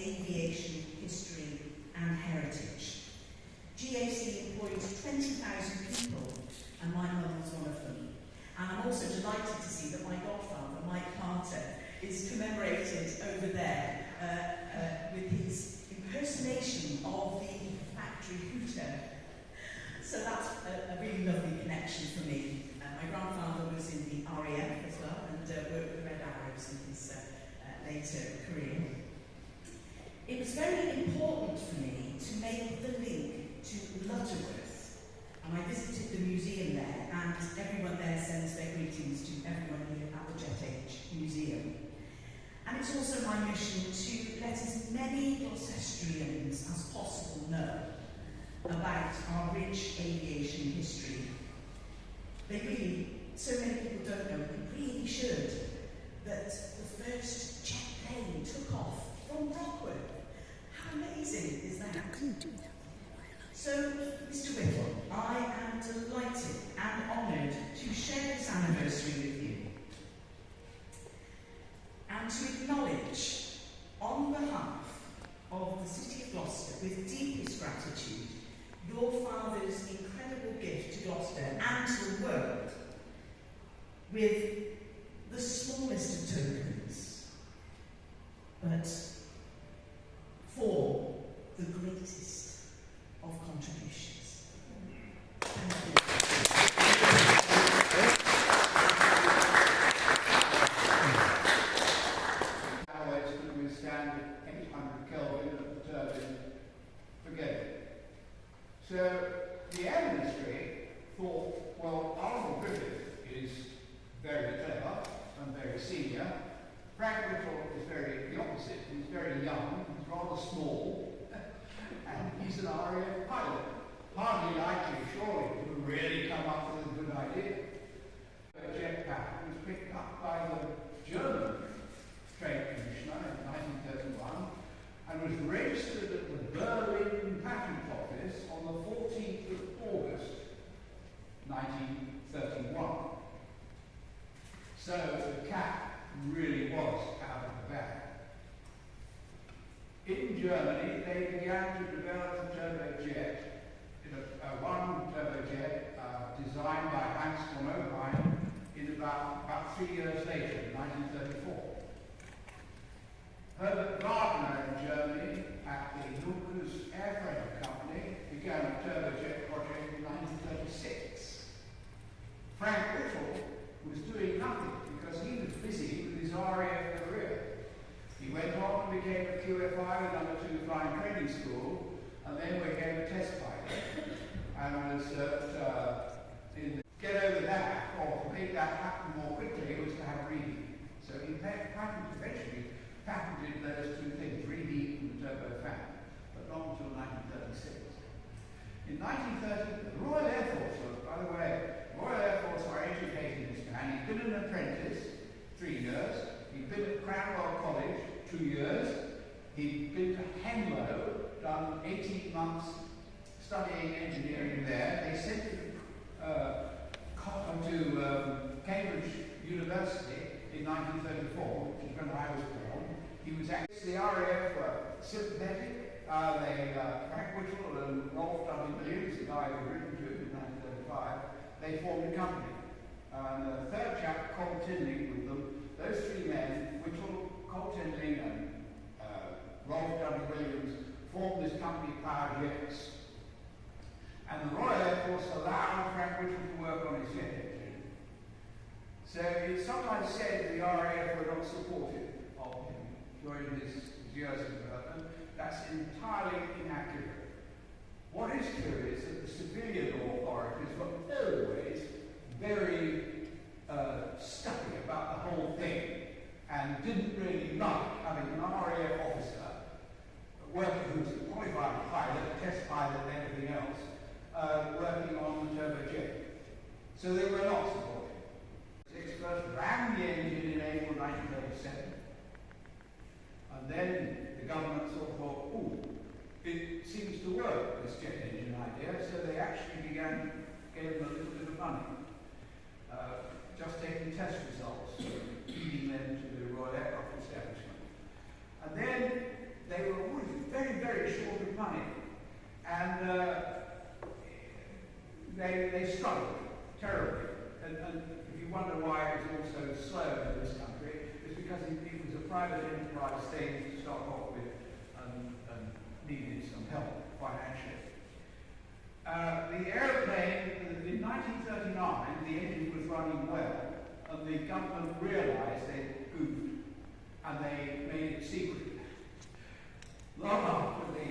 aviation history and heritage. GAC employed 20,000 people, and my mum was one of them. And I'm also delighted to see that my godfather, Mike Carter, is commemorated over there with his impersonation of the factory hooter. So that's a really lovely connection for me. My grandfather was in the RAF as well and worked with Red Arrows in his later career. It was very important for me to make the link to Lutterworth, and I visited the museum there, and everyone there sends their greetings to everyone here at the Jet Age Museum. And it's also my mission to let as many Gloucestrians as possible know about our rich aviation history. So many people don't know, we really should, that the first jet plane took off from Rockwood. How amazing is that? So, Mr. Whittle, I am delighted and honoured to share this anniversary with you and to acknowledge, on behalf of the City of Gloucester, with deepest gratitude, your father's incredible gift to Gloucester and to the world with the smallest of tokens, but for the greatest of contributions. Thank you. Alloys could withstand 800 Kelvin at the turbine. Forget it. So the air ministry thought, well, Arnold Griffith is very clever and very senior. Frank Whittle is the opposite. He's very young, he's rather small, and he's an RAF pilot. Hardly likely, surely, to really come up with a good idea. A jetpack was picked up by the German Trade Commissioner in 1931 and was registered at the Berlin Patent Office on the 14th of August 1931. So the cat really was out of the bag. In Germany, they began to develop a turbojet, one turbojet designed by Hans von Oheim in about 3 years later, in 1934. Herbert Gardner in Germany at the Lucas Airfreight Company began a turbojet project in 1936. Frank Whittle was doing nothing because he was busy with his RAF career. He went on and became a QFI, number 2 flying training school, and then became a test pilot. And was get over that, or to make that happen more quickly, was to have reheat. So he eventually patented those two things, reheat and the turbofan, but not until 1936. In 1930, the Royal Air Force, by the way, Royal Air Force are educating this man. He'd been an apprentice, 3 years. He'd been at Cranwell College, 2 years. He'd been to Henlow, done 18 months studying engineering there. They sent him to Cambridge University in 1934, which is when I was born. He was actually, the RAF were sympathetic. Frank Whittle and Rolf W. Williams, the guy who written to him in 1935, they formed a company. And a third chap, Col Tinling, with them. Those 3 men, Whittle, Col Tinling, and Rolf W. Williams, formed this company, Power Jets. And the Royal Air Force allowed Frank Whittle to work on his jet engine. So it's sometimes said the RAF were not supportive of him during his years of development. That's entirely inaccurate. What is true is that the civilian authorities were always very stuffy about the whole thing and didn't really like having an RAF officer working, who's a qualified pilot, a test pilot and everything else, working on the turbojet. So they were not supportive. Six first ran the engine in April 1937, and then the government sort of thought, ooh, it seems to work, this jet engine idea, so they actually gave them a little bit of money. Just taking test results, feeding them to the Royal Aircraft Establishment. And then they were And they struggled terribly. And if you wonder why it was all so slow in this country, it's because it was a private enterprise stage to start off with and needed some help financially. The aeroplane, in 1939, the engine was running well, and the government realised they'd goofed, and they made it secret. Long after the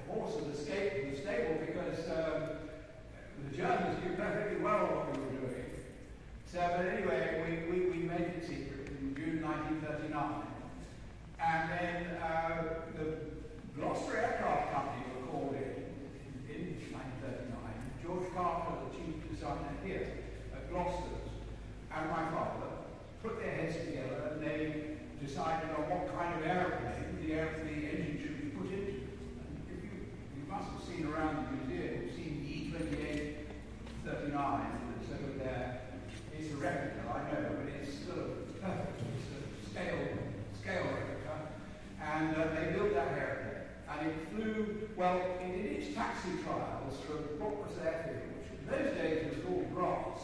horse had escaped from the stable because the Germans knew perfectly well what we were doing. So, but anyway, we made it secret in June 1939. And then the Gloucester Aircraft Company were called in 1939. George Carter, the chief designer here at Gloucester's, and my father put their heads together and they decided on what kind of aeroplane the engine should be put into. And if you must have seen around the museum, you've seen the E-28-39 that's over there. It's a replica, I know, but it's sort of perfect. It's a scale replica. And they built that aeroplane. And it flew, well, it did its taxi trials from Gloucester Airfield, which in those days was called grass.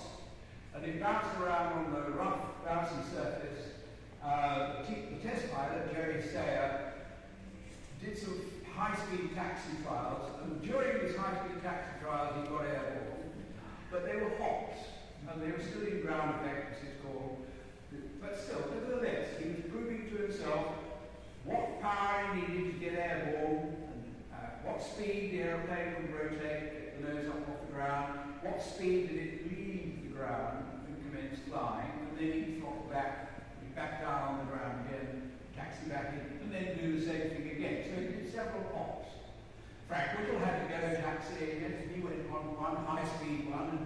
And it bounced around on the rough, bouncy surface. The test pilot, Jerry Sayer, did some high-speed taxi trials, and during his high-speed taxi trials he got airborne. But they were hops, and they were still in ground effect, as it's called. But still, nevertheless, he was proving to himself what power he needed to get airborne, and what speed the aeroplane would rotate, get the nose up off the ground, what speed did it leave the ground and commence flying, and then he'd throttle back down on the ground again, taxi back in, and then do the same thing again. So he did several hops. Frank Whittle had to go taxiing again, and he went on one high-speed one, and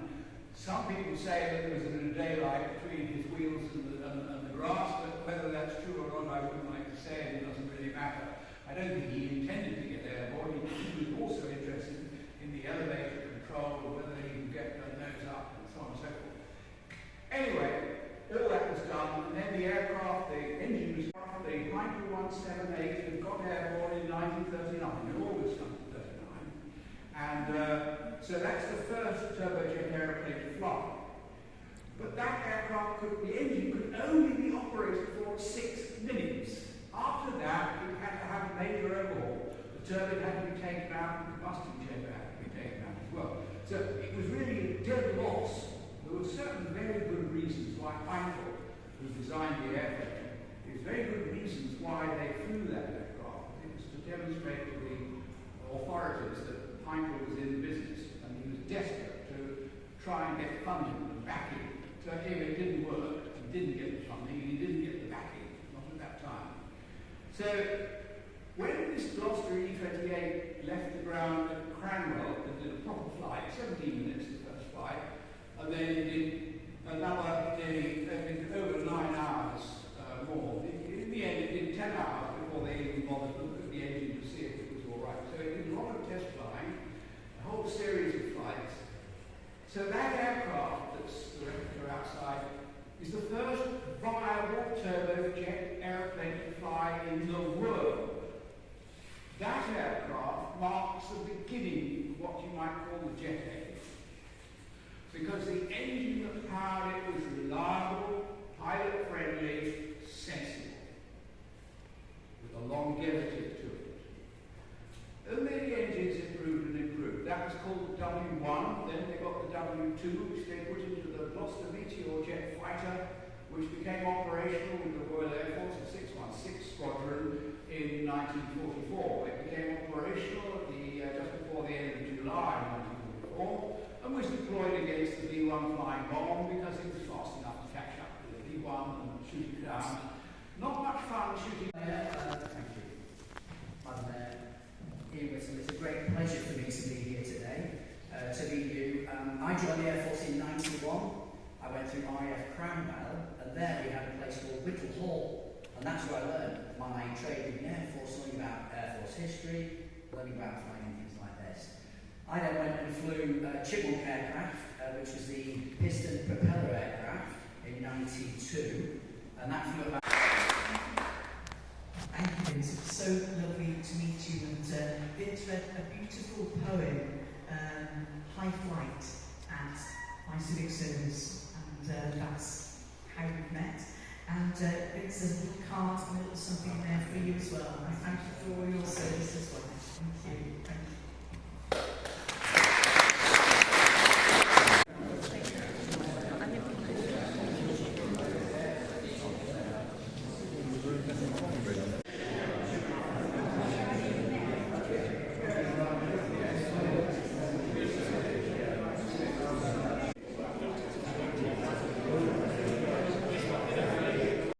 some people say that there was a daylight between his wheels and the grass, but whether that's true or not, I wouldn't like to say, and it doesn't really matter. I don't think he intended to get airborne. He was also interested in the elevator control, whether he could get the nose up, and so on and so forth. Anyway, all that was done, and then the aircraft, the engine was off, the Whittle 178 had got airborne in 1939, in August 1939. And so that's the first turbojet aeroplane to fly. But that aircraft the engine could only be operated for 6 minutes. After that, it had to have a major overhaul. The turbine had to be taken out, the combustion chamber had to be taken out as well. So it was really a dead loss. There were certain very good reasons why Whittle, who designed the airplane, there was very good reasons why they flew that aircraft. It was to demonstrate to the authorities that Whittle was in business, and he was desperate to try and get funding and backing. So if it didn't work, he didn't get the funding, and he didn't get the backing, not at that time. So when this Gloucester E-28 left the ground at Cranwell and did a proper flight, 17 minutes the first flight, and then it did another nearly over 9 hours more. In the end, it did 10 hours before they even bothered to look at the engine to see if it was all right. So it did a lot of test flying, a whole series of flights. So that aircraft that's the replica outside is the first viable turbojet airplane to fly in the world. That aircraft marks the beginning of what you might call the jet age, because the engine that powered it was reliable, pilot-friendly, sensible, with a longevity to it. Only the engines improved and improved. That was called the W1, then they got the W2, which they put into the Gloucester Meteor Jet Fighter, which became operational with the Royal Air Force, the 616 Squadron, in 1944. It became operational at just before the end of July 1944, and was deployed against the B-1 flying bomb because it was fast enough to catch up with the B-1 and shoot it down. Not much fun shooting. Thank you. Here with them. It's a great pleasure for me to be here today to meet you. I joined the Air Force in 91. I went through RAF Cranwell, and there we had a place called Whittle Hall, and that's where I learned my trade in the Air Force, learning about Air Force history, learning about flying and things like this. I then went and flew Chipmunk aircraft, which was the piston propeller aircraft in 92, and that flew about. Thank you, Vince. It's so lovely to meet you, and Vince read a beautiful poem, High Flight, at my civic service, and that's how we've met. And Vince, there's a little card and a little something there for you as well. I thank you for all your service as well. Thank you. Thank you.